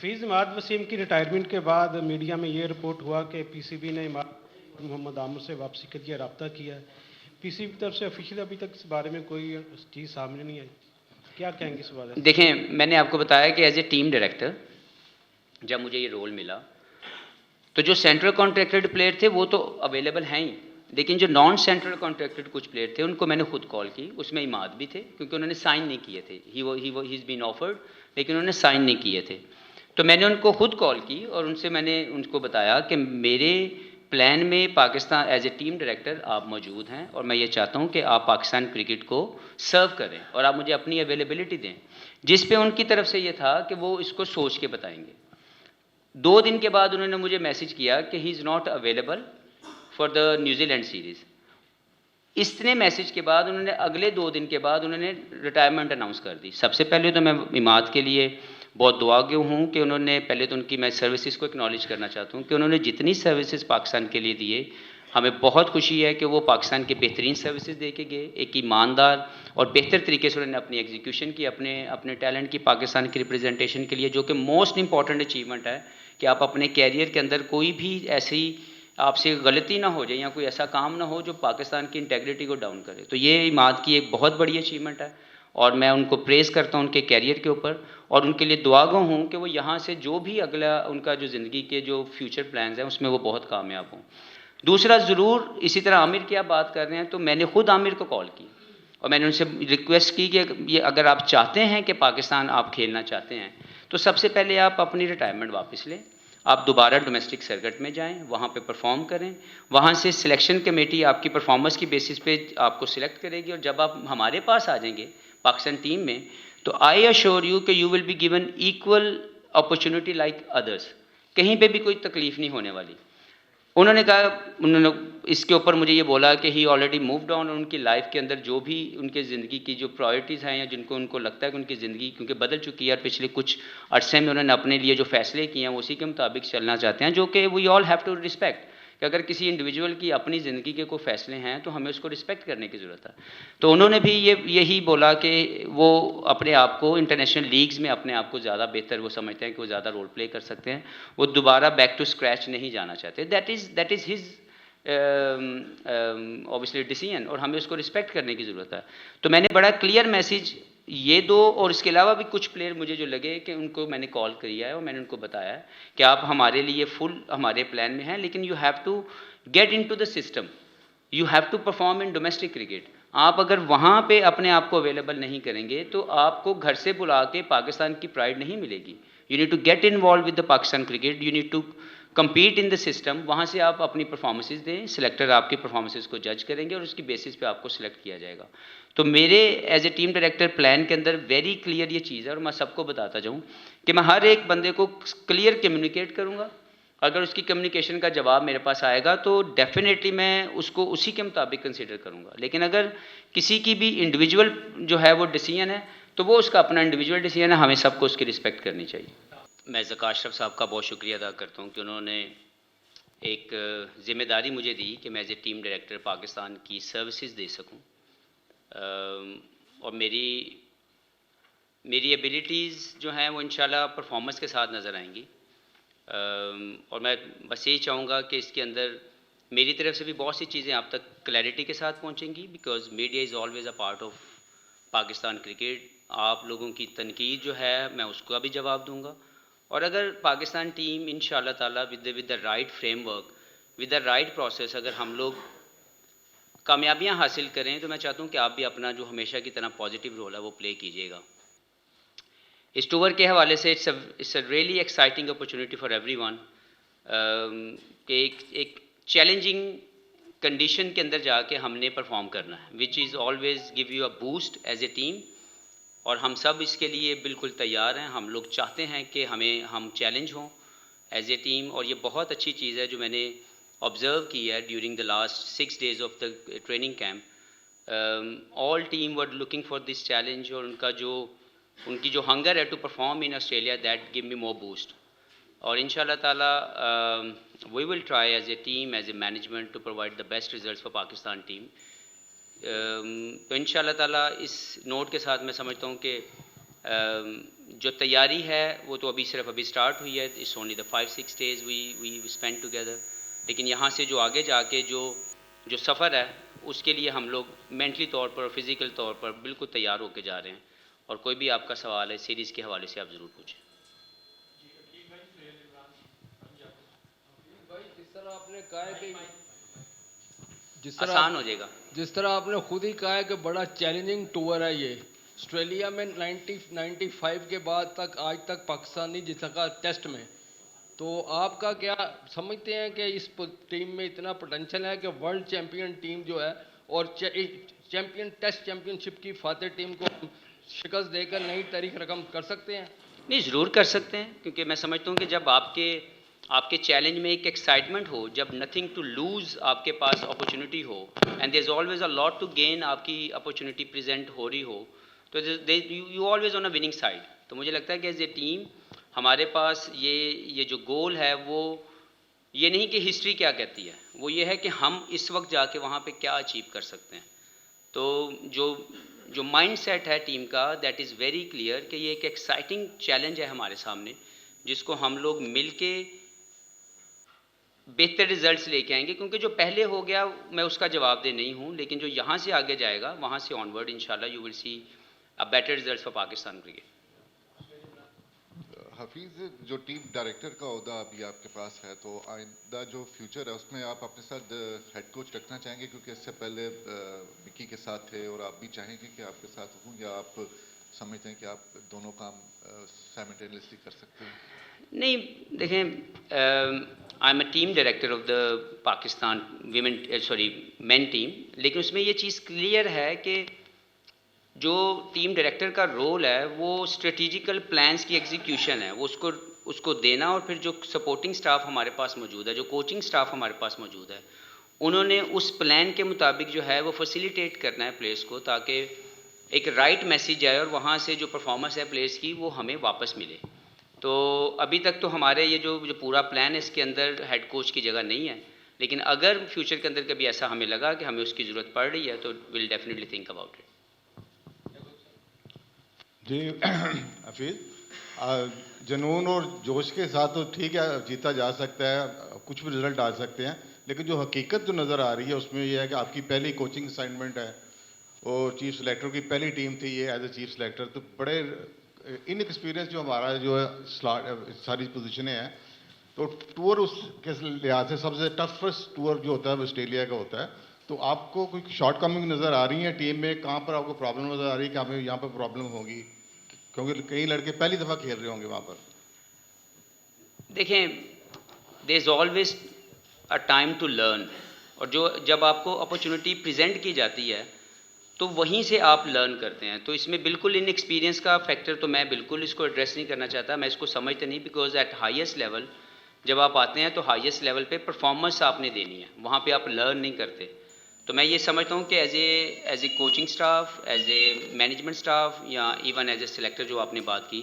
हफीज़ इमाद वसीम की रिटायरमेंट के बाद मीडिया में ये रिपोर्ट हुआ कि पीसीबी ने इमाद मोहम्मद आमिर से वापसी के लिए रब्ता किया है। पीसीबी की तरफ से ऑफिशियल अभी तक इस बारे में कोई चीज़ सामने नहीं आई, क्या कहेंगे इस बारे में? देखें, मैंने आपको बताया कि एज ए टीम डायरेक्टर जब मुझे ये रोल मिला तो जो सेंट्रल कॉन्ट्रैक्टेड प्लेयर थे वो तो अवेलेबल हैं ही, लेकिन जो नॉन सेंट्रल कॉन्ट्रैक्टेड कुछ प्लेयर थे उनको मैंने खुद कॉल की। उसमें इमाद भी थे क्योंकि उन्होंने साइन नहीं किए थे। ही इज़ बीन ऑफर्ड लेकिन उन्होंने साइन नहीं किए थे। तो मैंने उनको खुद कॉल की और उनसे मैंने उनको बताया कि मेरे प्लान में Pakistan as a team director आप मौजूद हैं और मैं ये चाहता हूँ कि आप पाकिस्तान क्रिकेट को सर्व करें और आप मुझे अपनी अवेलेबिलिटी दें। जिस पे उनकी तरफ से ये था कि वो इसको सोच के बताएंगे। 2 दिन के बाद उन्होंने मुझे मैसेज किया कि he is not available for the New Zealand series. इतने मैसेज के बाद उन्होंने अगले 2 दिन के बाद उन्होंने रिटायरमेंट अनाउंस कर दी। सबसे पहले तो मैं इमाद के लिए बहुत दुआगो हूँ कि उन्होंने पहले तो उनकी मैं सर्विसेज को एक्नॉलेज करना चाहता हूँ कि उन्होंने जितनी सर्विसेज पाकिस्तान के लिए दिए, हमें बहुत खुशी है कि वो पाकिस्तान के बेहतरीन सर्विसेज दे के गए। एक ईमानदार और बेहतर तरीके से उन्होंने अपनी एग्जीक्यूशन की, अपने टैलेंट की पाकिस्तान की रिप्रेजेंटेशन के लिए, जो कि मोस्ट इंपॉर्टेंट अचीवमेंट है कि आप अपने कैरियर के अंदर कोई भी ऐसी आपसे गलती ना हो जाए या कोई ऐसा काम ना हो जो पाकिस्तान की इंटेग्रिटी को डाउन करे। तो ये इमाद की एक बहुत बड़ी अचीवमेंट है और मैं उनको प्रेज़ करता हूँ उनके कैरियर के ऊपर और उनके लिए दुआगो हूँ कि वो यहाँ से जो भी अगला उनका जो ज़िंदगी के जो फ्यूचर प्लान्स हैं उसमें वो बहुत कामयाब हों। दूसरा, ज़रूर इसी तरह आमिर की आप बात कर रहे हैं तो मैंने खुद आमिर को कॉल की और मैंने उनसे रिक्वेस्ट की कि ये अगर आप चाहते हैं कि पाकिस्तान आप खेलना चाहते हैं तो सबसे पहले आप अपनी रिटायरमेंट वापस लें, आप दोबारा डोमेस्टिक सर्किट में जाएं, वहाँ पे परफॉर्म करें, वहाँ से सिलेक्शन कमेटी आपकी परफॉर्मेंस की बेसिस पे आपको सिलेक्ट करेगी और जब आप हमारे पास आ जाएंगे पाकिस्तान टीम में तो आई अश्योर यू कि you will be given equal opportunity like others. कहीं पे भी कोई तकलीफ नहीं होने वाली। उन्होंने इसके ऊपर मुझे ये बोला कि ही ऑलरेडी मूव्ड ऑन, उनकी लाइफ के अंदर जो भी उनके ज़िंदगी की जो प्रायोरिटीज़ हैं या जिनको उनको लगता है कि उनकी ज़िंदगी क्योंकि बदल चुकी है और पिछले कुछ अरसे में उन्होंने अपने लिए जो फैसले किए हैं उसी के मुताबिक चलना चाहते हैं, जो कि we all have to respect कि अगर किसी इंडिविजुअल की अपनी ज़िंदगी के कोई फैसले हैं तो हमें उसको रिस्पेक्ट करने की ज़रूरत है। तो उन्होंने भी यही बोला कि वो अपने आप को इंटरनेशनल लीग्स में अपने आप को ज़्यादा बेहतर वो समझते हैं कि वो ज़्यादा रोल प्ले कर सकते हैं, वो दोबारा बैक टू स्क्रैच नहीं जाना चाहते। That is his obviously decision और हमें उसको रिस्पेक्ट करने की ज़रूरत है। तो मैंने बड़ा क्लियर मैसेज ये दो और इसके अलावा भी कुछ प्लेयर मुझे जो लगे कि उनको मैंने कॉल किया है और मैंने उनको बताया है कि आप हमारे लिए फुल हमारे प्लान में हैं, लेकिन you have to get into the system, you have to perform in domestic cricket. आप अगर वहाँ पे अपने आप को अवेलेबल नहीं करेंगे तो आपको घर से बुला के पाकिस्तान की प्राइड नहीं मिलेगी। You need to get involve with the Pakistan cricket, you need to compete in the system. वहाँ से आप अपनी परफॉर्मेंसेज दें, सिलेक्टर आपकी परफॉर्मेंसेज को जज करेंगे और उसकी बेसिस पे आपको सिलेक्ट किया जाएगा। तो मेरे as a team director plan के अंदर वेरी क्लियर ये चीज़ है और मैं सबको बताता जाऊँ कि मैं हर एक बंदे को क्लियर कम्युनिकेट करूँगा। अगर उसकी कम्युनिकेशन का जवाब मेरे पास आएगा तो डेफिनेटली मैं उसको उसी के मुताबिक कंसिडर करूँगा। लेकिन अगर किसी की भी इंडिविजुअल जो है वो डिसीजन है तो वो उसका अपना इंडिविजुअल डिसीजन है, हमें सबको उसकी रिस्पेक्ट करनी चाहिए। मैं ज़का अशरफ साहब का बहुत शुक्रिया अदा करता हूँ कि उन्होंने एक ज़िम्मेदारी मुझे दी कि मैं as a team director Pakistan की सर्विसेज दे सकूँ और मेरी एबिलिटीज़ जो हैं वो इंशाल्लाह परफॉर्मेंस के साथ नज़र आएंगी। और मैं बस यही चाहूँगा कि इसके अंदर मेरी तरफ से भी बहुत सी चीज़ें आप तक क्लैरिटी के साथ पहुँचेंगी, because media is always a part of Pakistan cricket. आप लोगों की तनकीद जो है मैं उसका भी जवाब दूँगा और अगर पाकिस्तान टीम इंशाल्लाह ताला with the right framework, with the right process अगर हम लोग कामयाबियां हासिल करें तो मैं चाहता हूं कि आप भी अपना जो हमेशा की तरह पॉजिटिव रोल है वो प्ले कीजिएगा। इस टूर के हवाले से it's a really exciting opportunity for everyone कि एक चैलेंजिंग कंडीशन के अंदर जाके हमने परफॉर्म करना है, which is always give you a boost as a team और हम सब इसके लिए बिल्कुल तैयार हैं। हम लोग चाहते हैं कि हम चैलेंज हों एज ए टीम और ये बहुत अच्छी चीज़ है जो मैंने ऑब्ज़र्व की है during the last 6 days of the training camp. All team were looking for this challenge और उनकी जो हंगर है to perform in Australia, that give me more boost और इंशाल्लाह ताला we will try as a team, as a management to provide the best results for Pakistan team. तो इंशाल्लाह ताला इस नोट के साथ मैं समझता हूँ कि जो तैयारी है वो तो अभी सिर्फ अभी स्टार्ट हुई है, it's only the 5-6 days we spend together, लेकिन यहाँ से जो आगे जाके जो सफ़र है उसके लिए हम लोग मेंटली तौर पर और फिज़िकल तौर पर बिल्कुल तैयार होकर जा रहे हैं। और कोई भी आपका सवाल है सीरीज़ के हवाले से आप ज़रूर पूछें। भाई जिस तरह आपने कहा है कि आसान हो जाएगा। जिस तरह आपने खुद ही कहा है कि बड़ा चैलेंजिंग टूर है ये, ऑस्ट्रेलिया में 95 के बाद तक आज तक पाकिस्तान नहीं जीत सका टेस्ट में, तो आपका क्या समझते हैं कि इस टीम में इतना पोटेंशियल है कि वर्ल्ड चैंपियन टीम जो है और चैंपियन टेस्ट चैंपियनशिप की फातेह टीम को शिकस्त देकर नई तारीख रकम कर सकते हैं? नहीं, ज़रूर कर सकते हैं, क्योंकि मैं समझता हूँ कि जब आपके चैलेंज में एक एक्साइटमेंट हो, जब नथिंग टू लूज़ आपके पास अपॉर्चुनिटी हो and there is always a lot to gain, आपकी अपॉर्चुनिटी प्रेजेंट हो रही हो, तो you always on a winning side. तो मुझे लगता है कि एज ए टीम हमारे पास ये जो गोल है वो ये नहीं कि हिस्ट्री क्या कहती है, वो ये है कि हम इस वक्त जाके वहाँ पे क्या अचीव कर सकते हैं। तो जो माइंड सेट है टीम का, दैट इज़ वेरी क्लियर कि ये एक एक्साइटिंग चैलेंज है हमारे सामने, जिसको हम लोग मिल के बेहतर रिजल्ट्स लेके आएंगे। क्योंकि जो पहले हो गया मैं उसका जवाब दे नहीं हूँ, लेकिन जो यहाँ से आगे जाएगा वहाँ से ऑनवर्ड इंशाल्लाह you will see a better results for Pakistan cricket. Hafeez, जो टीम डायरेक्टर का ओहदा अभी आपके पास है, तो आइंदा जो फ्यूचर है उसमें आप अपने साथ हेड कोच रखना चाहेंगे? क्योंकि इससे पहले विकी के साथ थे और आप भी चाहेंगे कि आपके साथ हों, या आप समझते हैं कि आप दोनों काम साइमल्टेनियसली कर सकते हैं? नहीं, देखें, I am a team director of the Pakistan main team, लेकिन उसमें ये चीज़ क्लियर है कि जो टीम डायरेक्टर का रोल है वो स्ट्रेटेजिकल प्लान्स की एग्जीक्यूशन है, वो उसको देना, और फिर जो सपोर्टिंग स्टाफ हमारे पास मौजूद है, जो कोचिंग स्टाफ हमारे पास मौजूद है, उन्होंने उस प्लान के मुताबिक जो है वो फैसिलिटेट करना है प्लेयर्स को, ताकि एक राइट मैसेज आए और वहाँ से जो परफॉर्मेंस है प्लेयर्स की वो हमें वापस मिले। तो अभी तक तो हमारे ये जो पूरा प्लान है इसके अंदर हेड कोच की जगह नहीं है, लेकिन अगर फ्यूचर के अंदर कभी ऐसा हमें लगा कि हमें उसकी ज़रूरत पड़ रही है तो will definitely think about it. जी हफीज़, जुनून और जोश के साथ तो ठीक है, जीता जा सकता है, कुछ भी रिजल्ट आ सकते हैं, लेकिन जो हकीकत जो नज़र आ रही है उसमें यह है कि आपकी पहली कोचिंग असाइनमेंट है और चीफ सेलेक्टर की पहली टीम थी ये एज ए चीफ सेलेक्टर, तो बड़े इनएक्सपीरियंस जो हमारा जो है सारी पोजीशनें हैं, तो टूर उसके लिहाज से सबसे टफेस्ट टूर जो होता है ऑस्ट्रेलिया का होता है। तो आपको कोई शॉर्ट कमिंग नज़र आ रही है टीम में? कहाँ पर आपको प्रॉब्लम नज़र आ रही है कि हमें यहाँ पर प्रॉब्लम होगी, क्योंकि कई लड़के पहली दफ़ा खेल रहे होंगे वहाँ पर? देखें, there is always a time to learn, और जब आपको अपॉर्चुनिटी प्रेजेंट की जाती है तो वहीं से आप लर्न करते हैं। तो इसमें बिल्कुल इन एक्सपीरियंस का फैक्टर तो मैं बिल्कुल इसको एड्रेस नहीं करना चाहता, मैं इसको समझता नहीं, बिकॉज एट हाईएस्ट लेवल जब आप आते हैं तो हाईएस्ट लेवल पे परफॉर्मेंस आपने देनी है, वहाँ पे आप लर्न नहीं करते। तो मैं ये समझता हूँ कि as a coaching staff, as a management staff, या इवन एज ए सिलेक्टर जो आपने बात की,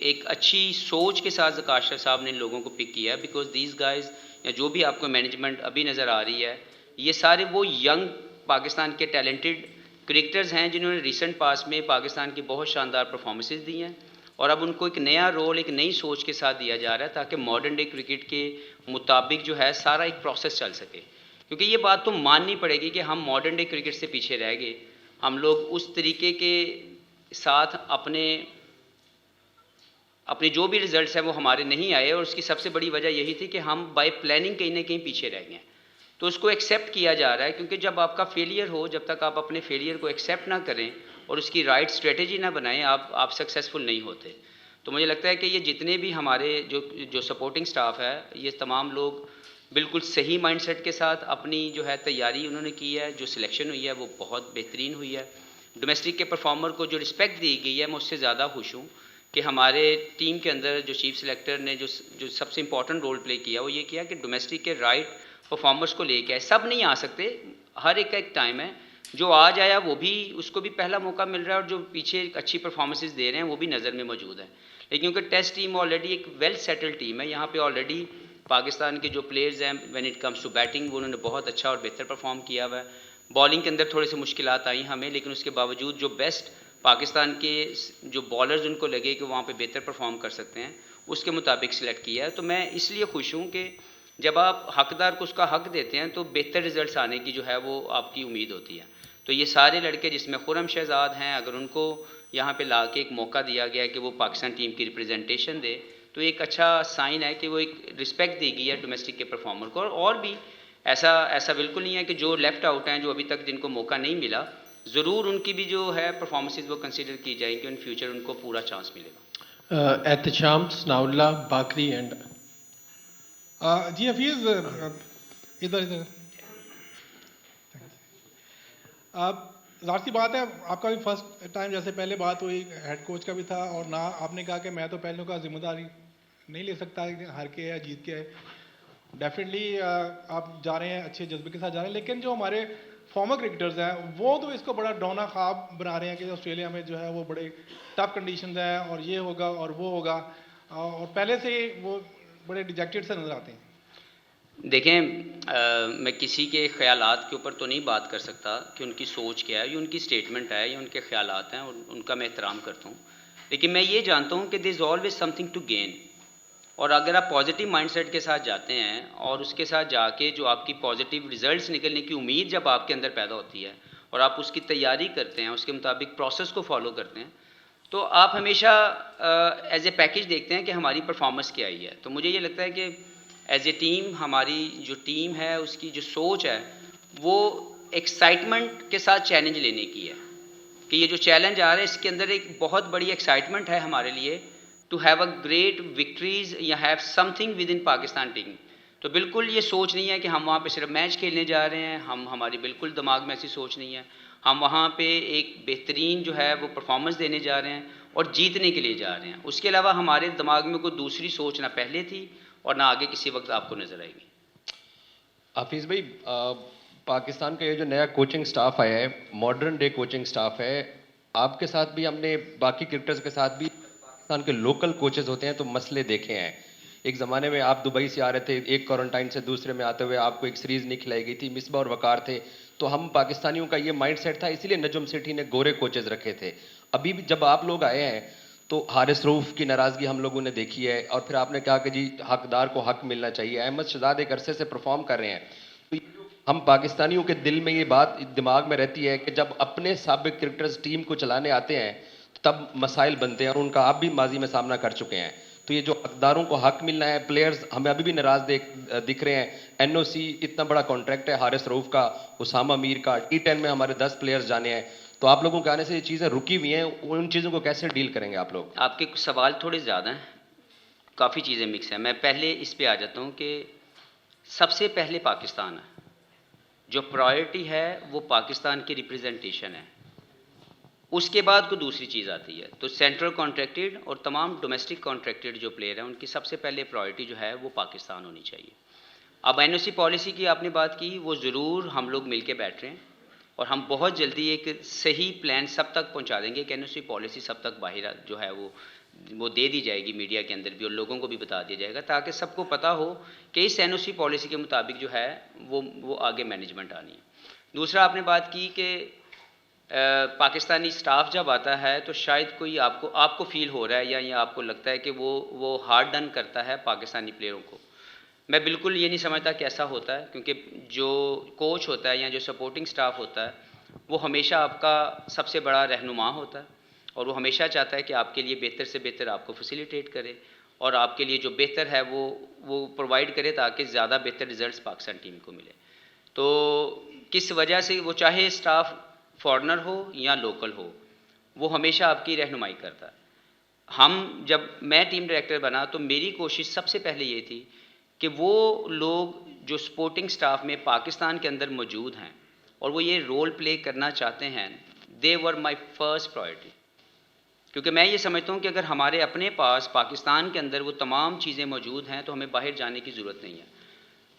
एक अच्छी सोच के साथ ज़काशा साहब ने इन लोगों को पिक किया, बिकॉज दीज गाइज या जो भी आपको मैनेजमेंट अभी नज़र आ रही है, ये सारे वो यंग पाकिस्तान के टैलेंटेड क्रिकेटर्स हैं जिन्होंने रिसेंट पास में पाकिस्तान की बहुत शानदार परफॉर्मेंसेस दी हैं, और अब उनको एक नया रोल, एक नई सोच के साथ दिया जा रहा है, ताकि मॉडर्न डे क्रिकेट के मुताबिक जो है सारा एक प्रोसेस चल सके। क्योंकि ये बात तो माननी पड़ेगी कि हम मॉडर्न डे क्रिकेट से पीछे रह गए, हम लोग उस तरीके के साथ अपने जो भी रिजल्ट्स हैं वो हमारे नहीं आए, और उसकी सबसे बड़ी वजह यही थी कि हम बाय प्लानिंग कहीं ना कहीं पीछे रह गए। तो उसको एक्सेप्ट किया जा रहा है, क्योंकि जब आपका फेलियर हो, जब तक आप अपने फेलियर को एक्सेप्ट ना करें और उसकी राइट स्ट्रेटेजी ना बनाएं, आप सक्सेसफुल नहीं होते। तो मुझे लगता है कि ये जितने भी हमारे जो सपोर्टिंग स्टाफ है, ये तमाम लोग बिल्कुल सही माइंडसेट के साथ अपनी जो है तैयारी उन्होंने की है, जो सिलेक्शन हुई है वो बहुत बेहतरीन हुई है। डोमेस्टिक के परफॉर्मर को जो रिस्पेक्ट दी गई है, मैं उससे ज़्यादा खुश हूँ कि हमारे टीम के अंदर जो चीफ सेलेक्टर ने जो सबसे इंपॉर्टेंट रोल प्ले किया वो ये किया कि डोमेस्टिक के राइट परफॉर्मर्स को लेके आए। सब नहीं आ सकते, हर एक का एक टाइम है, जो आज आया वो भी, उसको भी पहला मौका मिल रहा है, और जो पीछे अच्छी परफॉर्मेंसेस दे रहे हैं वो भी नज़र में मौजूद है। लेकिन क्योंकि टेस्ट टीम ऑलरेडी एक वेल सेटल्ड टीम है, यहाँ पे ऑलरेडी पाकिस्तान के जो प्लेयर्स हैं when it comes to batting वो उन्होंने बहुत अच्छा और बेहतर परफॉर्म किया हुआ है। बॉलिंग के अंदर थोड़ी सी मुश्किलात आई हमें, लेकिन उसके बावजूद जो बेस्ट पाकिस्तान के जो बॉलर्स उनको लगे कि वहाँ पे बेहतर परफॉर्म कर सकते हैं, उसके मुताबिक सिलेक्ट किया है। तो मैं इसलिए खुश हूँ कि जब आप हकदार को उसका हक देते हैं तो बेहतर रिजल्ट्स आने की जो है वो आपकी उम्मीद होती है। तो ये सारे लड़के जिसमें खुर्रम शहजाद हैं, अगर उनको यहाँ पे ला के एक मौका दिया गया है कि वो पाकिस्तान टीम की रिप्रेजेंटेशन दे, तो एक अच्छा साइन है कि वो एक रिस्पेक्ट दी गई है डोमेस्टिक के परफॉर्मर को। और भी ऐसा ऐसा बिल्कुल नहीं है कि जो लेफ़्ट आउट हैं, जो अभी तक जिनको मौका नहीं मिला, ज़रूर उनकी भी जो है परफॉर्मेंसेज वो कंसीडर की जाएंगी, इन फ्यूचर उनको पूरा चांस मिलेगा। एहतशाम, सनाउल्ला, बाकरी एंड जी हफीज़, इधर इधर ज़ाहिर सी बात है, आपका भी फर्स्ट टाइम जैसे पहले बात हुई हेड कोच का भी था, और ना आपने कहा कि मैं तो पहलुओं का जिम्मेदारी नहीं ले सकता हार के या जीत के है। डेफिनेटली आप जा रहे हैं अच्छे जज्बे के साथ जा रहे हैं, लेकिन जो हमारे फॉर्मर क्रिकेटर्स हैं वो तो इसको बड़ा डौना ख्वाब बना रहे हैं कि ऑस्ट्रेलिया में जो है वो बड़े टफ कंडीशंस हैं और ये होगा और वो होगा, और पहले से ही वो बड़े डिजेक्टेड से नज़र आते हैं। देखें, मैं किसी के ख़यालात के ऊपर तो नहीं बात कर सकता कि उनकी सोच क्या है, ये उनकी स्टेटमेंट है, ये उनके ख़यालात हैं और उनका मैं एहतराम करता हूँ। लेकिन मैं ये जानता हूँ कि there is always something to gain, और अगर आप पॉजिटिव माइंडसेट के साथ जाते हैं और उसके साथ जाके जो आपकी पॉजिटिव रिजल्ट्स निकलने की उम्मीद जब आपके अंदर पैदा होती है और आप उसकी तैयारी करते हैं, उसके मुताबिक प्रोसेस को फॉलो करते हैं, तो आप हमेशा एज ए पैकेज देखते हैं कि हमारी परफॉर्मेंस क्या आई है। तो मुझे ये लगता है कि एज ए टीम, हमारी जो टीम है उसकी जो सोच है वो एक्साइटमेंट के साथ चैलेंज लेने की है कि ये जो चैलेंज आ रहा है इसके अंदर एक बहुत बड़ी एक्साइटमेंट है हमारे लिए to have a great victories या have something within Pakistan team. तो बिल्कुल ये सोच नहीं है कि हम वहाँ पे सिर्फ मैच खेलने जा रहे हैं, हमारी बिल्कुल दिमाग में ऐसी सोच नहीं है। हम वहाँ पे एक बेहतरीन जो है वो परफॉर्मेंस देने जा रहे हैं और जीतने के लिए जा रहे हैं। उसके अलावा हमारे दिमाग में कोई दूसरी सोच ना पहले थी और ना आगे किसी वक्त आपको नज़र आएगी। हाफिज़ भाई, पाकिस्तान का ये जो नया कोचिंग स्टाफ आया है, मॉडर्न डे कोचिंग स्टाफ है, आपके साथ भी, हमने बाकी क्रिकेटर्स के साथ भी पाकिस्तान के लोकल कोचेज़ होते हैं तो मसले देखे हैं। एक ज़माने में आप दुबई से आ रहे थे, एक क्वारंटाइन से दूसरे में आते हुए आपको एक सीरीज़ नहीं खिलाई गई थी, मिसबा और वकार थे, तो हम पाकिस्तानियों का ये माइंडसेट था, इसीलिए नजम सेठी ने गोरे कोचेज़ रखे थे। अभी भी जब आप लोग आए हैं तो हारिस रऊफ़ की नाराज़गी हम लोगों ने देखी है, और फिर आपने कहा कि जी हकदार को हक मिलना चाहिए। अहमद शहजाद एक अरसे से परफॉर्म कर रहे हैं, तो हम पाकिस्तानियों के दिल में ये बात दिमाग में रहती है कि जब अपने साबिक क्रिकेटर्स टीम को चलाने आते हैं तब मसाइल बनते हैं, और उनका आप भी माजी में सामना कर चुके हैं। तो ये जो हकदारों को हक मिलना है, प्लेयर्स हमें अभी भी नाराज़ दिख रहे हैं। एनओसी इतना बड़ा कॉन्ट्रैक्ट है हारिस रऊफ़ का, उसामा मीर का, T10 में हमारे 10 प्लेयर्स जाने हैं, तो आप लोगों के आने से ये चीज़ें रुकी हुई हैं, उन चीज़ों को कैसे डील करेंगे आप लोग? आपके सवाल थोड़े ज़्यादा हैं, काफ़ी चीज़ें मिक्स हैं। मैं पहले इस पे आ जाता हूँ कि सबसे पहले पाकिस्तान है, जो प्रायोरिटी है वो पाकिस्तान की रिप्रेजेंटेशन है, उसके बाद कोई दूसरी चीज़ आती है। तो सेंट्रल कॉन्ट्रैक्टेड और तमाम डोमेस्टिक कॉन्ट्रैक्टेड जो प्लेयर हैं उनकी सबसे पहले प्रायोरिटी जो है वो पाकिस्तान होनी चाहिए। अब एनओसी पॉलिसी की आपने बात की, वो ज़रूर हम लोग मिल के बैठ रहे हैं और हम बहुत जल्दी एक सही प्लान सब तक पहुंचा देंगे कि एनओसी पॉलिसी सब तक बाहर जो है वो दे दी जाएगी मीडिया के अंदर भी, और लोगों को भी बता दिया जाएगा ताकि सबको पता हो कि इस एनओसी पॉलिसी के मुताबिक जो है वो आगे मैनेजमेंट आनी है। दूसरा आपने बात की कि पाकिस्तानी स्टाफ जब आता है तो शायद कोई आपको फील हो रहा है या ये आपको लगता है कि वो हार्ड डन करता है पाकिस्तानी प्लेयरों को। मैं बिल्कुल ये नहीं समझता कि ऐसा होता है, क्योंकि जो कोच होता है या जो सपोर्टिंग स्टाफ होता है वो हमेशा आपका सबसे बड़ा रहनुमा होता है और वो हमेशा चाहता है कि आपके लिए बेहतर से बेहतर आपको फैसिलिटेट करे और आपके लिए जो बेहतर है वो प्रोवाइड करे ताकि ज़्यादा बेहतर रिजल्ट्स पाकिस्तान टीम को मिले। तो किस वजह से वो, चाहे स्टाफ फॉरेनर हो या लोकल हो, वो हमेशा आपकी रहनुमाई करता है। जब मैं टीम डायरेक्टर बना तो मेरी कोशिश सबसे पहले ये थी कि वो लोग जो सपोर्टिंग स्टाफ में पाकिस्तान के अंदर मौजूद हैं और वो ये रोल प्ले करना चाहते हैं, दे वर माई फर्स्ट प्रायोरिटी। क्योंकि मैं ये समझता हूँ कि अगर हमारे अपने पास पाकिस्तान के अंदर वो तमाम चीज़ें मौजूद हैं तो हमें बाहर जाने की ज़रूरत नहीं है।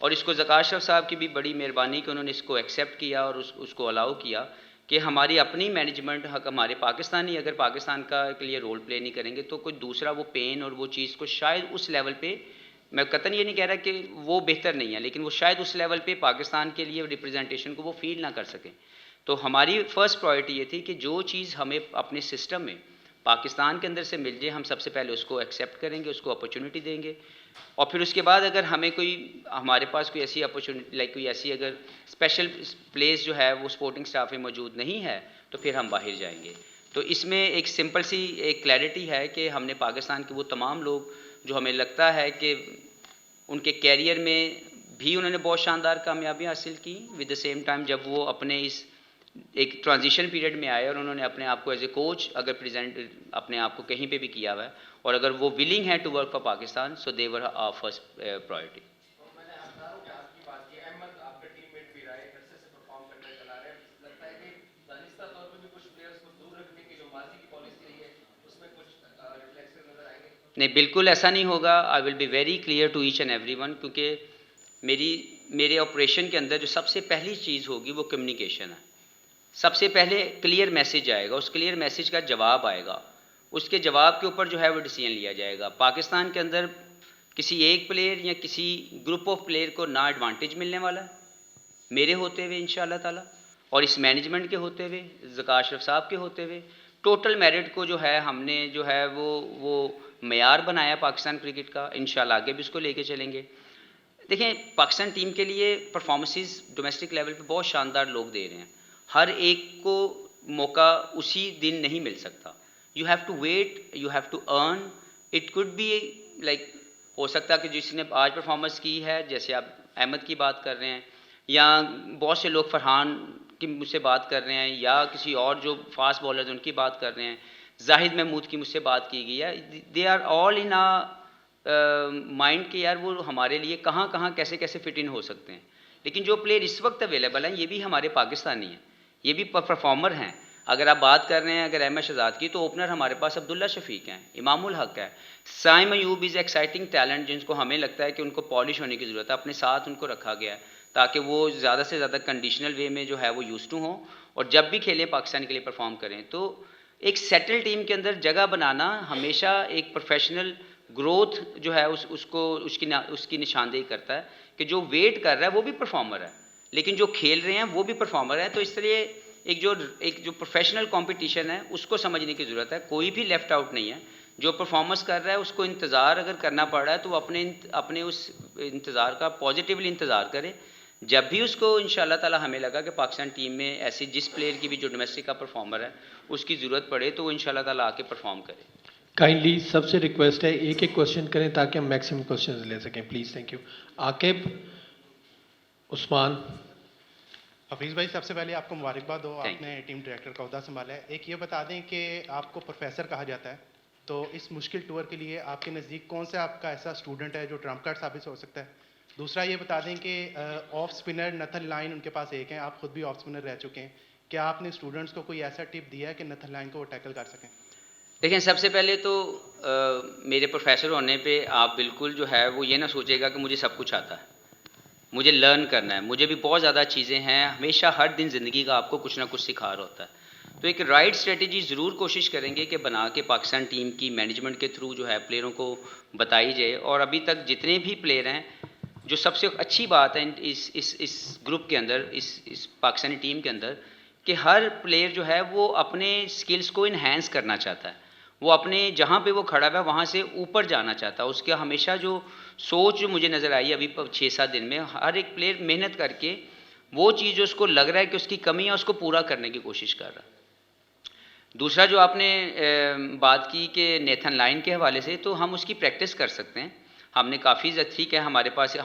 और इसको ज़का अशरफ साहब की भी बड़ी मेहरबानी कि उन्होंने इसको एक्सेप्ट किया और उसको अलाउ किया कि हमारी अपनी मैनेजमेंट, हमारे पाकिस्तानी अगर पाकिस्तान का के लिए रोल प्ले नहीं करेंगे तो कोई दूसरा वो पेन और वो चीज़ को शायद उस लेवल पे, मैं कतन ये नहीं कह रहा कि वो बेहतर नहीं है, लेकिन वो शायद उस लेवल पे पाकिस्तान के लिए रिप्रेजेंटेशन को वो फील ना कर सकें। तो हमारी फर्स्ट प्रायोरिटी ये थी कि जो चीज़ हमें अपने सिस्टम में पाकिस्तान के अंदर से मिल जाए, हम सबसे पहले उसको एक्सेप्ट करेंगे, उसको अपॉर्चुनिटी देंगे, और फिर उसके बाद अगर हमें कोई, हमारे पास कोई ऐसी अपॉर्चुनिटी, लाइक कोई ऐसी अगर स्पेशल प्लेस जो है वो स्पोर्टिंग स्टाफ में मौजूद नहीं है, तो फिर हम बाहर जाएंगे। तो इसमें एक सिंपल सी एक क्लैरिटी है कि हमने पाकिस्तान के वो तमाम लोग जो हमें लगता है कि उनके कैरियर में भी उन्होंने बहुत शानदार कामयाबी हासिल की, विद द सेम टाइम जब वो अपने इस एक ट्रांजिशन पीरियड में आए और उन्होंने अपने आप को एज ए कोच अगर प्रेजेंट अपने आप को कहीं पे भी किया हुआ है, और अगर वो विलिंग है to work for Pakistan, so they were our first priority. नहीं, बिल्कुल ऐसा नहीं होगा। I will be very clear to each and everyone, क्योंकि मेरे ऑपरेशन के अंदर जो सबसे पहली चीज़ होगी वो कम्युनिकेशन है। सबसे पहले क्लियर मैसेज आएगा, उस क्लियर मैसेज का जवाब आएगा, उसके जवाब के ऊपर जो है वो डिसीजन लिया जाएगा। पाकिस्तान के अंदर किसी एक प्लेयर या किसी ग्रुप ऑफ प्लेयर को ना एडवांटेज मिलने वाला है, मेरे होते हुए इंशाअल्लाह ताला, और इस मैनेजमेंट के होते हुए, ज़का अशरफ साहब के होते हुए, टोटल मेरिट को जो है हमने जो है वो मेयार बनाया पाकिस्तान क्रिकेट का। इंशाअल्लाह आगे भी उसको लेके चलेंगे। देखें, पाकिस्तान टीम के लिए परफॉर्मेंसेस डोमेस्टिक लेवल पे बहुत शानदार लोग दे रहे हैं, हर एक को मौका उसी दिन नहीं मिल सकता। You have to wait, you have to earn. It could be like, हो सकता है कि जिसने आज परफॉर्मेंस की है, जैसे आप अहमद की बात कर रहे हैं, या बहुत से लोग फरहान की मुझसे बात कर रहे हैं, या किसी और जो फास्ट बॉलर्स उनकी बात कर रहे हैं, जाहिद महमूद की मुझसे बात की गई है। They are all in mind के यार वो हमारे लिए कहाँ कहाँ कैसे कैसे फिट इन हो सकते हैं। लेकिन जो प्लेयर इस वक्त अवेलेबल हैं, ये भी हमारे पाकिस्तानी हैं, ये भी परफॉर्मर हैं। अगर आप बात कर रहे हैं अगर अहमद शहजाद की, तो ओपनर हमारे पास अब्दुल्ला शफीक हैं, इमामुल हक है, Saim Ayub is exciting talent, जिनको हमें लगता है कि उनको पॉलिश होने की ज़रूरत है। अपने साथ उनको रखा गया है ताकि वो ज़्यादा से ज़्यादा कंडीशनल वे में जो है वो यूज़ टू हों, और जब भी खेलें पाकिस्तान के लिए परफॉर्म करें। तो एक सेटल टीम के अंदर जगह बनाना हमेशा एक प्रोफेशनल ग्रोथ जो है उसकी निशानदेही करता है कि जो वेट कर रहा है वो भी परफॉर्मर है, लेकिन जो खेल रहे हैं वो भी परफॉर्मर है। तो इस तरह एक जो प्रोफेशनल कंपटीशन है उसको समझने की ज़रूरत है। कोई भी लेफ़्ट आउट नहीं है। जो परफॉर्मेंस कर रहा है उसको इंतज़ार अगर करना पड़ रहा है तो वो अपने उस इंतज़ार का पॉजिटिवली इंतज़ार करे। जब भी उसको इंशाअल्लाह ताला हमें लगा कि पाकिस्तान टीम में ऐसी जिस प्लेयर की भी जो डोमेस्टिक का परफॉर्मर है उसकी ज़रूरत पड़े, तो वो इंशाअल्लाह ताला आके परफॉर्म करे। काइंडली सबसे रिक्वेस्ट है एक एक क्वेश्चन करें ताकि हम मैक्सिमम क्वेश्चंस ले सकें, please. Thank you. Aqib, Usman. Hafeez भाई, सबसे पहले आपको मुबारकबाद हो, Thank आपने टीम डायरेक्टर का ओहदा संभाला है। एक ये बता दें कि आपको प्रोफेसर कहा जाता है, तो इस मुश्किल टूर के लिए आपके नज़दीक कौन सा आपका ऐसा स्टूडेंट है जो ट्रम्प कार्ड साबित हो सकता है? दूसरा ये बता दें कि ऑफ स्पिनर नथन लाइन उनके पास एक है, आप खुद भी ऑफ स्पिनर रह चुके हैं, क्या आपने स्टूडेंट्स को कोई ऐसा टिप दिया है कि नथन लाइन को वो टैकल कर सकें? देखें, सबसे पहले तो मेरे प्रोफेसर होने पे आप बिल्कुल जो है वो ये ना सोचेगा कि मुझे सब कुछ आता है, मुझे लर्न करना है। मुझे भी बहुत ज़्यादा चीज़ें हैं, हमेशा हर दिन ज़िंदगी का आपको कुछ ना कुछ सिखा रहा होता है। तो एक राइट स्ट्रेटजी ज़रूर कोशिश करेंगे कि बना के पाकिस्तान टीम की मैनेजमेंट के थ्रू जो है प्लेयरों को बताई जाए। और अभी तक जितने भी प्लेयर हैं, जो सबसे अच्छी बात है इस ग्रुप के अंदर, इस पाकिस्तानी टीम के अंदर, कि हर प्लेयर जो है वो अपने स्किल्स को इन्हेंस करना चाहता है, वो अपने जहाँ पे वो खड़ा है वहाँ से ऊपर जाना चाहता है। उसका हमेशा जो सोच जो मुझे नज़र आई अभी 6-7 दिन में, हर एक प्लेयर मेहनत करके वो चीज़ जो उसको लग रहा है कि उसकी कमी है उसको पूरा करने की कोशिश कर रहा है। दूसरा जो आपने बात की कि नेथन लाइन के हवाले से, तो हम उसकी प्रैक्टिस कर सकते हैं। हमने काफ़ी ठीक है, हमारे पास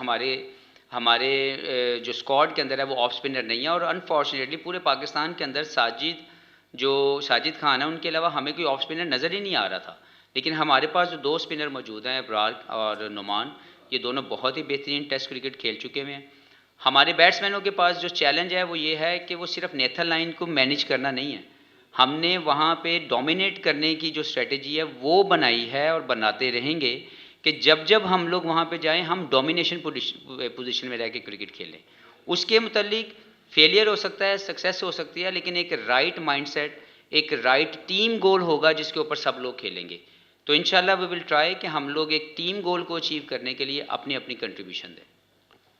हमारे जो स्क्वाड के अंदर है वो ऑफ स्पिनर नहीं है, और अनफॉर्चुनेटली पूरे पाकिस्तान के अंदर साजिद खान है, उनके अलावा हमें कोई ऑफ स्पिनर नज़र ही नहीं आ रहा था। लेकिन हमारे पास जो 2 स्पिनर मौजूद हैं, अबरार और नुमान, ये दोनों बहुत ही बेहतरीन टेस्ट क्रिकेट खेल चुके हुए हैं। हमारे बैट्समैनों के पास जो चैलेंज है वो ये है कि वो सिर्फ नेथन लाइन को मैनेज करना नहीं है, हमने वहाँ पे डोमिनेट करने की जो स्ट्रेटजी है वो बनाई है और बनाते रहेंगे कि जब जब हम लोग वहाँ पे जाएं हम डोमिनेशन पोजीशन में रह के क्रिकेट खेलें। उसके मुतालिक फेलियर हो सकता है, सक्सेस हो सकती है, लेकिन एक राइट माइंडसेट, एक राइट टीम गोल होगा जिसके ऊपर सब लोग खेलेंगे। तो इंशाल्लाह वी विल ट्राई कि हम लोग एक टीम गोल को अचीव करने के लिए अपनी अपनी कंट्रीब्यूशन दें।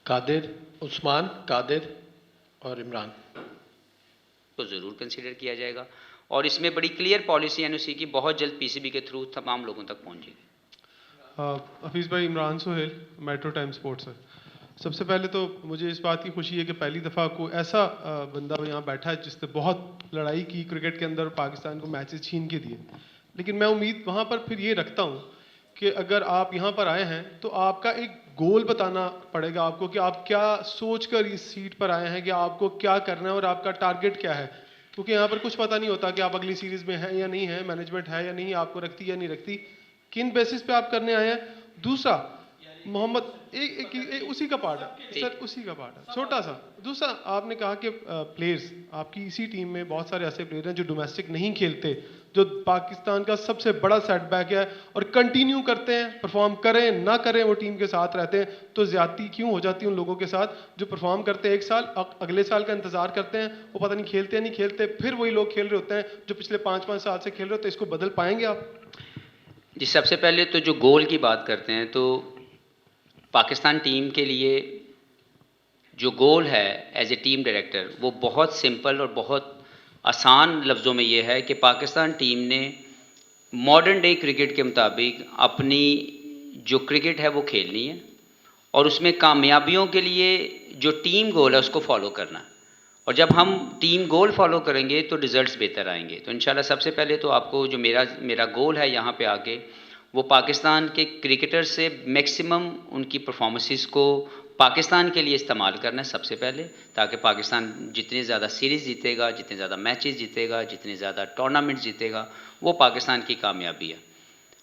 कादिर, उस्मान, कादिर और इमरान। तो ज़रूर कंसिडर किया जाएगा और इसमें बड़ी क्लियर पॉलिसी एनओसी की बहुत जल्द पीसीबी के थ्रू तमाम लोगों तक पहुंचेगी। हफीज़ भाई, Imran Sohail, metro time sports है। सबसे पहले तो मुझे इस बात की खुशी है कि पहली दफ़ा को ऐसा बंदा यहाँ बैठा है जिसने बहुत लड़ाई की क्रिकेट के अंदर, पाकिस्तान को मैचेस छीन के दिए। लेकिन मैं उम्मीद वहाँ पर फिर ये रखता हूँ कि अगर आप यहाँ पर आए हैं तो आपका एक गोल बताना पड़ेगा आपको कि आप क्या सोच कर इस सीट पर आए हैं, कि आपको क्या करना है और आपका टारगेट क्या है। क्योंकि यहाँ पर कुछ पता नहीं होता कि आप अगली सीरीज़ में हैं या नहीं है, मैनेजमेंट है या नहीं, आपको रखती या नहीं रखती, किन बेसिस पे आप करने आए हैं। दूसरा, मोहम्मद एक उसी का पार्ट है सर, उसी का पार्ट है छोटा सा। दूसरा, आपने कहा कि प्लेयर्स आपकी इसी टीम में बहुत सारे ऐसे प्लेयर हैं जो डोमेस्टिक नहीं खेलते, जो पाकिस्तान का सबसे बड़ा सेटबैक है, और कंटिन्यू करते हैं, परफॉर्म करें ना करें वो टीम के साथ रहते हैं। तो ज्यादती क्यों हो जाती है उन लोगों के साथ जो परफॉर्म करते हैं एक साल, अगले साल का इंतजार करते हैं, वो पता नहीं खेलते या नहीं खेलते, फिर वही लोग खेल रहे होते हैं जो पिछले 5-5 साल से खेल रहे होते हैं। इसको बदल पाएंगे आप? जी, सबसे पहले तो जो गोल की बात करते हैं तो पाकिस्तान टीम के लिए जो गोल है एज ए टीम डायरेक्टर, वो बहुत सिंपल और बहुत आसान लफ्ज़ों में ये है कि पाकिस्तान टीम ने मॉडर्न डे क्रिकेट के मुताबिक अपनी जो क्रिकेट है वो खेलनी है और उसमें कामयाबियों के लिए जो टीम गोल है उसको फॉलो करना है। और जब हम टीम गोल फॉलो करेंगे तो रिज़ल्ट्स बेहतर आएंगे। तो इंशाल्लाह सबसे पहले तो आपको जो मेरा गोल है यहाँ पे आके, वो पाकिस्तान के क्रिकेटर से मैक्सिमम उनकी परफॉर्मेंसेस को पाकिस्तान के लिए इस्तेमाल करना है सबसे पहले, ताकि पाकिस्तान जितनी ज़्यादा सीरीज़ जीतेगा, जितने ज़्यादा मैचेस जीतेगा, जितने ज़्यादा टूर्नामेंट जीतेगा, वो पाकिस्तान की कामयाबी है।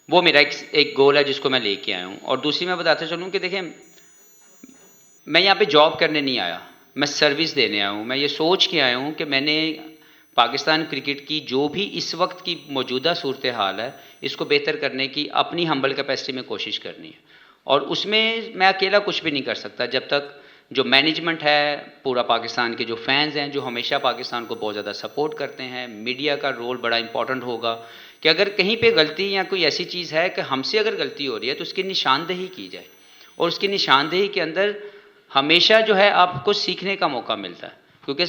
वो मेरा एक गोल है जिसको मैं लेके आया हूँ। और दूसरी मैं बताता चलूँ कि देखें, मैं यहाँ पे जॉब करने नहीं आया, मैं सर्विस देने आया हूँ। मैं ये सोच के आया हूँ कि मैंने पाकिस्तान क्रिकेट की जो भी इस वक्त की मौजूदा सूरत हाल है, इसको बेहतर करने की अपनी हम्बल कैपेसिटी में कोशिश करनी है। और उसमें मैं अकेला कुछ भी नहीं कर सकता जब तक जो मैनेजमेंट है, पूरा पाकिस्तान के जो फैंस हैं जो हमेशा पाकिस्तान को बहुत ज़्यादा सपोर्ट करते हैं, मीडिया का रोल बड़ा इंपॉर्टेंट होगा कि अगर कहीं पे गलती या कोई ऐसी चीज़ है कि हमसे अगर गलती हो रही है तो उसकी निशानदेही की जाए। और उसकी निशानदेही के अंदर हमेशा जो है आपको सीखने का मौका मिलता है, क्योंकि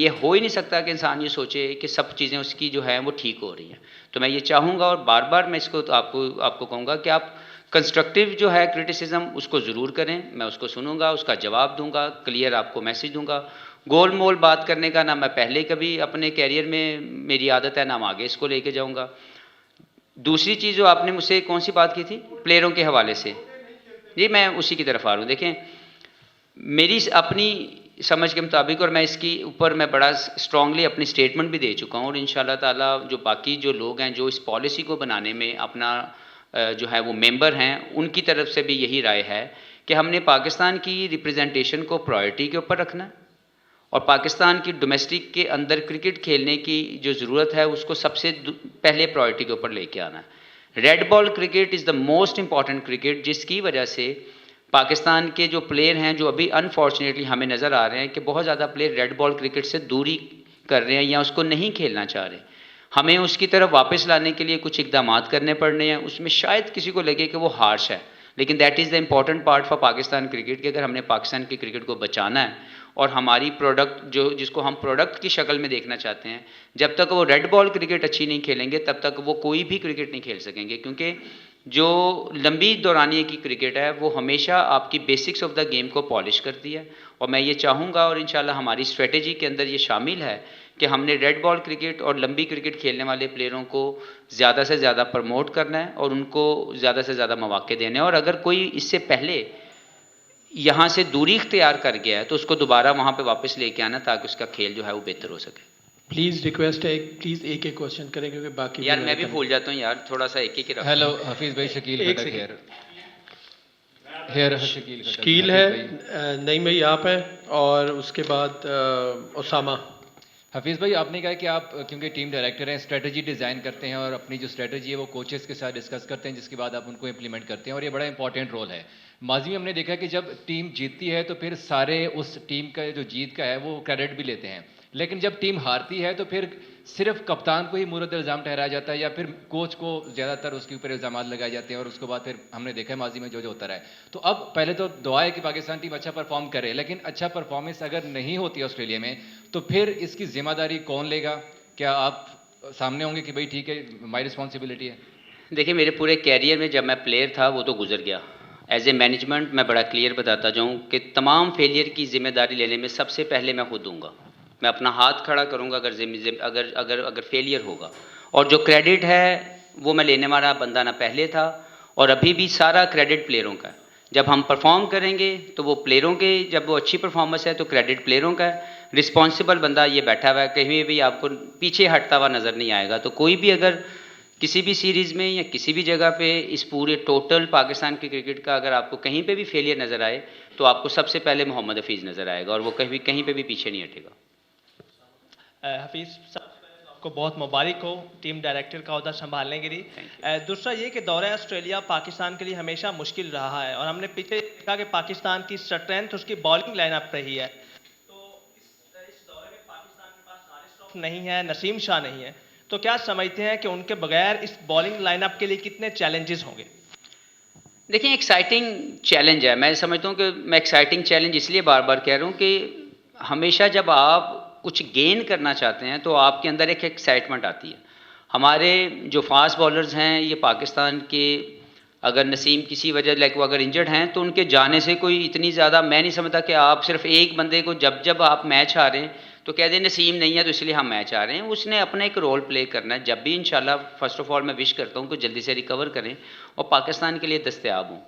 ये हो ही नहीं सकता कि इंसान ये सोचे कि सब चीज़ें उसकी जो है वो ठीक हो रही हैं। तो मैं ये चाहूँगा और बार बार मैं इसको तो आपको कहूँगा कि आप कंस्ट्रक्टिव जो है क्रिटिसिज्म उसको ज़रूर करें, मैं उसको सुनूंगा, उसका जवाब दूंगा, क्लियर आपको मैसेज दूंगा। गोल मोल बात करने का ना मैं पहले कभी अपने कैरियर में मेरी आदत है, ना मैं आगे इसको लेके जाऊंगा। दूसरी चीज़ जो आपने मुझसे कौन सी बात की थी प्लेयरों के हवाले से, जी मैं उसी की तरफ आ रहा हूँ। देखें, मेरी अपनी समझ के मुताबिक, और मैं इसकी ऊपर मैं बड़ा स्ट्रांगली अपनी स्टेटमेंट भी दे चुका हूँ, और इंशाल्लाह ताला जो बाकी जो लोग हैं जो इस पॉलिसी को बनाने में अपना जो है वो मेंबर हैं, उनकी तरफ से भी यही राय है कि हमने पाकिस्तान की रिप्रेजेंटेशन को प्रायोरिटी के ऊपर रखना है और पाकिस्तान की डोमेस्टिक के अंदर क्रिकेट खेलने की जो ज़रूरत है उसको सबसे पहले प्रायोरिटी के ऊपर लेके आना है। Red ball cricket is the most important cricket, जिसकी वजह से पाकिस्तान के जो प्लेयर हैं जो अभी अनफॉर्चुनेटली हमें नज़र आ रहे हैं कि बहुत ज़्यादा प्लेयर रेड बॉल क्रिकेट से दूरी कर रहे हैं या उसको नहीं खेलना चाह रहे। हमें उसकी तरफ वापस लाने के लिए कुछ इकदाम करने पड़ने हैं। उसमें शायद किसी को लगे कि वो हार्श है, लेकिन that is the important part for Pakistan cricket कि अगर हमने पाकिस्तान की क्रिकेट को बचाना है और हमारी प्रोडक्ट जो जिसको हम प्रोडक्ट की शक्ल में देखना चाहते हैं, जब तक वो रेड बॉल क्रिकेट अच्छी नहीं खेलेंगे तब तक वो कोई भी क्रिकेट नहीं खेल सकेंगे। क्योंकि जो लंबी दौरानिए की क्रिकेट है वो हमेशा आपकी बेसिक्स ऑफ द गेम को पॉलिश करती है। और मैं ये चाहूँगा और इंशाल्लाह हमारी स्ट्रेटेजी के अंदर ये शामिल है कि हमने रेड बॉल क्रिकेट और लंबी क्रिकेट खेलने वाले प्लेयरों को ज़्यादा से ज़्यादा प्रमोट करना है और उनको ज़्यादा से ज़्यादा मौके देने हैं। और अगर कोई इससे पहले यहाँ से दूरी इख्तियार कर गया है तो उसको दोबारा वहाँ पे वापस लेके आना ताकि उसका खेल जो है वो बेहतर हो सके। प्लीज़ रिक्वेस्ट है, प्लीज़ एक एक क्वेश्चन करें क्योंकि बाकी यार मैं भी भूल जाता हूँ यार, थोड़ा सा एक ही रखो। हेलो हफीज़ भाई, शकील खटक हेयर शकील है, नईम भाई आप हैं और उसके बाद उसामा। हफीज़ भाई, आपने कहा कि आप क्योंकि टीम डायरेक्टर हैं, स्ट्रेटजी डिज़ाइन करते हैं और अपनी जो स्ट्रेटजी है वो कोचेस के साथ डिस्कस करते हैं, जिसके बाद आप उनको इम्प्लीमेंट करते हैं और ये बड़ा इंपॉर्टेंट रोल है। माजी में हमने देखा कि जब टीम जीतती है तो फिर सारे उस टीम का जो जीत का है वो क्रेडिट भी लेते हैं, लेकिन जब टीम हारती है तो फिर सिर्फ कप्तान को ही मुर्द इल्ज़ाम ठहराया जाता है या फिर कोच को ज़्यादातर उसके ऊपर इल्ज़ाम लगाए जाते हैं और उसके बाद फिर हमने देखा है माजी में जो जो होता रहा है। तो अब पहले तो दुआ है कि पाकिस्तान टीम अच्छा परफॉर्म करे, लेकिन अच्छा परफॉर्मेंस अगर नहीं होती ऑस्ट्रेलिया में तो फिर इसकी जिम्मेदारी कौन लेगा? क्या आप सामने होंगे कि भाई ठीक है माई रिस्पॉन्सिबिलिटी है? देखिए, मेरे पूरे कैरियर में जब मैं प्लेयर था वो तो गुजर गया। एज ए मैनेजमेंट मैं बड़ा क्लियर बताता जाऊँ कि तमाम फेलियर की जिम्मेदारी लेने में सबसे पहले मैं खुद दूंगा। मैं अपना हाथ खड़ा करूंगा अगर अगर अगर फेलियर होगा, और जो क्रेडिट है वो मैं लेने वाला बंदा ना पहले था और अभी भी सारा क्रेडिट प्लेयरों का है। जब हम परफॉर्म करेंगे तो वो प्लेयरों के, जब वो अच्छी परफॉर्मेंस है तो क्रेडिट प्लेयरों का है। रिस्पॉन्सिबल बंदा ये बैठा हुआ है, कहीं भी आपको पीछे हटता हुआ नज़र नहीं आएगा। तो कोई भी अगर किसी भी सीरीज़ में या किसी भी जगह पे इस पूरे टोटल पाकिस्तान की क्रिकेट का अगर आपको कहीं पे भी फेलियर नज़र आए तो आपको सबसे पहले मोहम्मद हफीज़ नज़र आएगा और वो कहीं पे भी पीछे नहीं हटेगा। हफीज़ साहब को बहुत मुबारक हो टीम डायरेक्टर का ओहदा संभालने के लिए। दूसरा ये कि दौरा ऑस्ट्रेलिया पाकिस्तान के लिए हमेशा मुश्किल रहा है और हमने पीछे देखा कि पाकिस्तान की स्ट्रेंथ उसकी बॉलिंग लाइनअप रही है। तो इस दौरे में पाकिस्तान के पास हारिस नहीं है, नसीम शाह नहीं है, तो क्या समझते हैं कि उनके बगैर इस बॉलिंग लाइनअप के लिए कितने चैलेंजेस होंगे? देखिए, एक्साइटिंग चैलेंज है। मैं समझता हूँ कि मैं एक्साइटिंग चैलेंज इसलिए बार बार कह रहा हूँ कि हमेशा जब आप कुछ गेन करना चाहते हैं तो आपके अंदर एक एक्साइटमेंट आती है। हमारे जो फास्ट बॉलर्स हैं ये पाकिस्तान के, अगर नसीम किसी वजह लाइक वो अगर इंजर्ड हैं तो उनके जाने से कोई इतनी ज़्यादा मैं नहीं समझता कि आप सिर्फ एक बंदे को जब आप मैच हारें तो कह दें नसीम नहीं है तो इसलिए हम मैच आ रहे हैं। उसने अपना एक रोल प्ले करना है। जब भी इंशाल्लाह फर्स्ट ऑफ ऑल मैं विश करता हूँ कि जल्दी से रिकवर करें और पाकिस्तान के लिए दस्तयाब हों।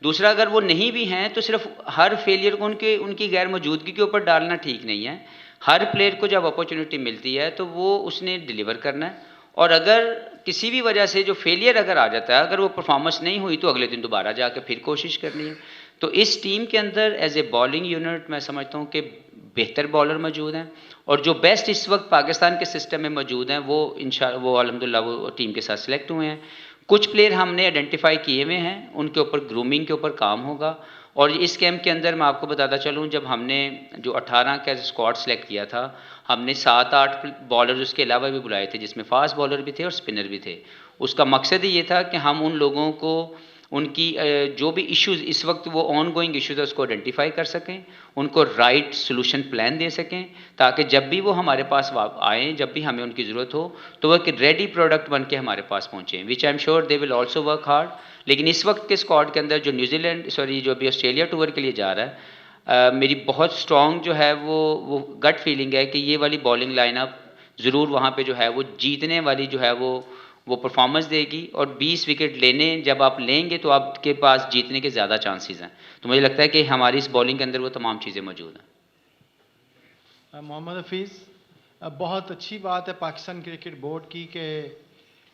दूसरा, अगर वो नहीं भी हैं तो सिर्फ हर फेलियर को उनकी गैर मौजूदगी के ऊपर डालना ठीक नहीं है। हर प्लेयर को जब अपॉर्चुनिटी मिलती है तो वो उसने डिलीवर करना है, और अगर किसी भी वजह से जो फेलियर अगर आ जाता है, अगर वो परफॉर्मेंस नहीं हुई तो अगले दिन दोबारा जाकर फिर कोशिश करनी है। तो इस टीम के अंदर एज ए बॉलिंग यूनिट मैं समझता हूँ कि बेहतर बॉलर मौजूद हैं और जो बेस्ट इस वक्त पाकिस्तान के सिस्टम में मौजूद हैं वो वो अल्हम्दुलिल्लाह वो टीम के साथ सिलेक्ट हुए हैं। कुछ प्लेयर हमने आइडेंटिफाई किए हुए हैं, उनके ऊपर ग्रूमिंग के ऊपर काम होगा। और इस कैंप के अंदर मैं आपको बताता चलूँ, जब हमने जो 18 का स्क्वाड सेलेक्ट किया था, हमने 7-8 बॉलर उसके अलावा भी बुलाए थे जिसमें फास्ट बॉलर भी थे और स्पिनर भी थे। उसका मकसद ही ये था कि हम उन लोगों को उनकी जो भी इश्यूज़ इस वक्त वो ऑन गोइंग इश्यूज़ है उसको आइडेंटिफाई कर सकें, उनको राइट सोल्यूशन प्लान दे सकें, ताकि जब भी वो हमारे पास आएँ, जब भी हमें उनकी ज़रूरत हो तो वो एक रेडी प्रोडक्ट बन के हमारे पास पहुँचें, which I am sure they will also work hard. लेकिन इस वक्त के स्क्वाड के अंदर जो जो अभी ऑस्ट्रेलिया टूर के लिए जा रहा है, मेरी बहुत स्ट्रॉन्ग जो है वो गट फीलिंग है कि ये वाली बॉलिंग लाइनअप ज़रूर वहाँ पे जो है वो जीतने वाली जो है वो परफॉर्मेंस देगी। और 20 विकेट जब आप लेंगे तो आपके पास जीतने के ज़्यादा चांसेस हैं। तो मुझे लगता है कि हमारी इस बॉलिंग के अंदर वो तमाम चीज़ें मौजूद हैं। मोहम्मद हफीज़, बहुत अच्छी बात है पाकिस्तान क्रिकेट बोर्ड की कि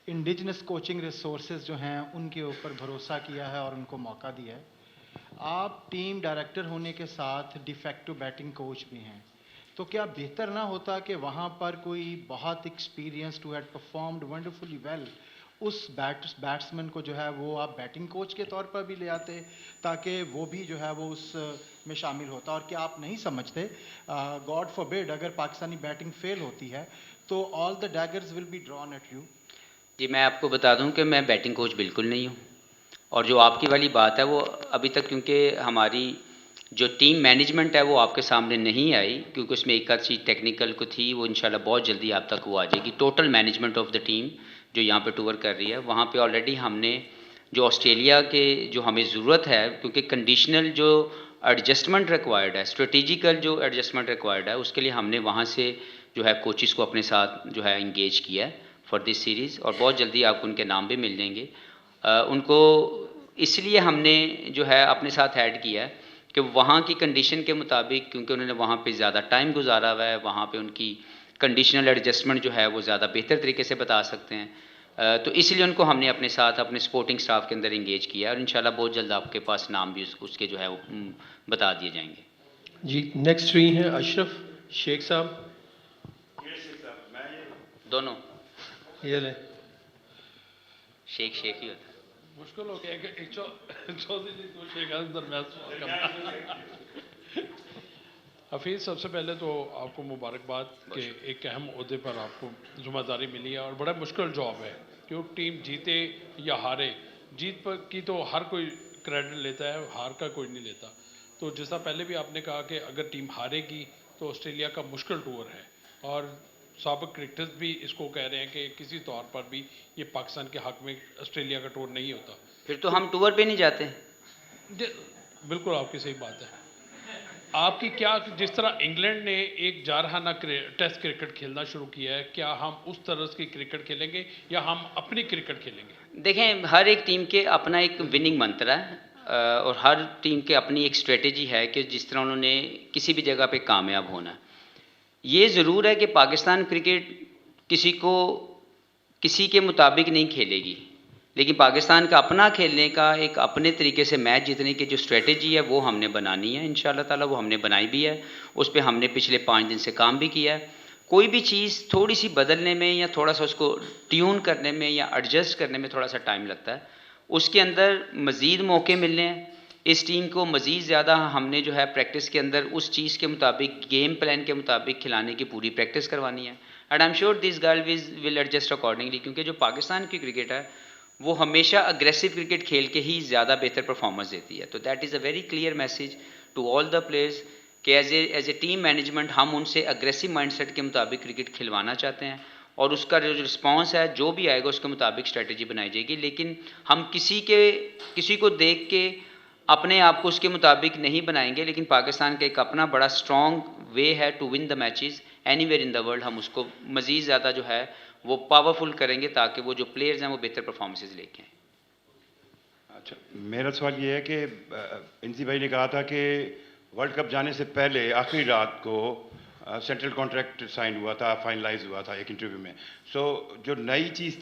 इंडिजिनस कोचिंग रिसोर्सेज जो हैं उनके ऊपर भरोसा किया है और उनको मौका दिया है। आप टीम डायरेक्टर होने के साथ डिफेक्टिव बैटिंग कोच भी हैं, तो क्या बेहतर ना होता कि वहाँ पर कोई बहुत experienced who had performed wonderfully well उस बैट्समैन को जो है वो आप बैटिंग कोच के तौर पर भी ले आते ताकि वो भी जो है वो उस में शामिल होता? और क्या आप नहीं समझते, गॉड फॉरबिड, अगर पाकिस्तानी बैटिंग फेल होती है तो all the daggers will be drawn at you? जी, मैं आपको बता दूं कि मैं बैटिंग कोच बिल्कुल नहीं हूं, और जो आपकी वाली बात है वो अभी तक, क्योंकि हमारी जो टीम मैनेजमेंट है वो आपके सामने नहीं आई, क्योंकि उसमें एक आध चीज़ टेक्निकल को थी, वो इंशाल्लाह बहुत जल्दी आप तक वो आ जाएगी। Total management of the team जो यहाँ पे टूर कर रही है, वहाँ पे ऑलरेडी हमने जो ऑस्ट्रेलिया के जो हमें ज़रूरत है, क्योंकि कंडीशनल जो एडजस्टमेंट रिक्वायर्ड है, स्ट्रेटिजिकल जो एडजस्टमेंट रिक्वायर्ड है, उसके लिए हमने वहाँ से जो है कोचिज़ को अपने साथ जो है इंगेज किया है फॉर दिस सीरीज़, और बहुत जल्दी आपको उनके नाम भी मिल जाएंगे। उनको इसलिए हमने जो है अपने साथ ऐड किया है कि वहाँ की कंडीशन के मुताबिक, क्योंकि उन्होंने वहाँ पे ज़्यादा टाइम गुजारा हुआ है, वहाँ पे उनकी कंडीशनल एडजस्टमेंट जो है वो ज़्यादा बेहतर तरीके से बता सकते हैं। तो इसलिए उनको हमने अपने साथ अपने सपोर्टिंग स्टाफ के अंदर इंगेज किया है, और इंशाल्लाह बहुत जल्द आपके पास नाम भी उसके जो है वो बता दिए जाएंगे। जी, नेक्स्ट थ्री हैं अशरफ शेख साहब। दोनों ये ले, शेख ही होता है। मुश्किल हो गया कि एक चौधरी दो शेख दरमियान हफीज़, सबसे पहले तो आपको मुबारकबाद कि एक अहम ओहदे पर आपको जिम्मेदारी मिली है और बड़ा मुश्किल जॉब है क्योंकि टीम जीते या हारे, जीत पर की तो हर कोई क्रेडिट लेता है, हार का कोई नहीं लेता। तो जैसा पहले भी आपने कहा कि अगर टीम हारेगी तो ऑस्ट्रेलिया का मुश्किल टूर है और साबिक क्रिकेटर्स भी इसको कह रहे हैं कि किसी तौर पर भी ये पाकिस्तान के हक़ में ऑस्ट्रेलिया का टूर नहीं होता। फिर तो हम टूर पे नहीं जाते। बिल्कुल आपकी सही बात है। आपकी क्या, जिस तरह इंग्लैंड ने एक जारहाना टेस्ट क्रिकेट खेलना शुरू किया है, क्या हम उस तरह की क्रिकेट खेलेंगे या हम अपनी क्रिकेट खेलेंगे? देखें, हर एक टीम के अपना एक विनिंग मंत्र है और हर टीम के अपनी एक स्ट्रेटेजी है कि जिस तरह उन्होंने किसी भी जगह पे कामयाब होना है। ये ज़रूर है कि पाकिस्तान क्रिकेट किसी के मुताबिक नहीं खेलेगी, लेकिन पाकिस्तान का अपना खेलने का एक अपने तरीके से मैच जीतने की जो स्ट्रेटेजी है वो हमने बनानी है इंशाल्लाह ताला। वो हमने बनाई भी है, उस पर हमने पिछले 5 दिन से काम भी किया है। कोई भी चीज़ थोड़ी सी बदलने में या थोड़ा सा उसको ट्यून करने में या एडजस्ट करने में थोड़ा सा टाइम लगता है। उसके अंदर मज़ीद मौके मिलने हैं। इस टीम को मज़ीद ज़्यादा हमने जो है प्रैक्टिस के अंदर उस चीज़ के मुताबिक, गेम प्लान के मुताबिक खिलाने की पूरी प्रैक्टिस करवानी है। And I am sure this girl will adjust accordingly, क्योंकि जो पाकिस्तान की क्रिकेट है वो हमेशा अग्रेसिव क्रिकेट खेल के ही ज़्यादा बेहतर परफॉर्मेंस देती है। तो that is a very clear message to all the players कि एज ए टीम मैनेजमेंट हम उनसे अग्रेसिव माइंडसेट के मुताबिक क्रिकेट खिलवाना चाहते हैं और उसका जो रिस्पांस है जो भी आएगा उसके मुताबिक स्ट्रेटजी बनाई जाएगी। लेकिन हम किसी को देख के अपने आप को उसके मुताबिक नहीं बनाएंगे, लेकिन पाकिस्तान का एक अपना बड़ा स्ट्रॉन्ग वे है to win the matches anywhere in the world. हम उसको मज़ीद ज़्यादा जो है वो पावरफुल करेंगे ताकि वो जो प्लेयर्स हैं वो बेहतर परफॉर्मेंसेज लेके आएँ। अच्छा, मेरा सवाल ये है कि इंसी भाई ने कहा था कि वर्ल्ड कप जाने से पहले आखिरी रात को सेंट्रल कॉन्ट्रैक्ट साइन हुआ था, फाइनलाइज हुआ था एक इंटरव्यू में। सो जो नई चीज़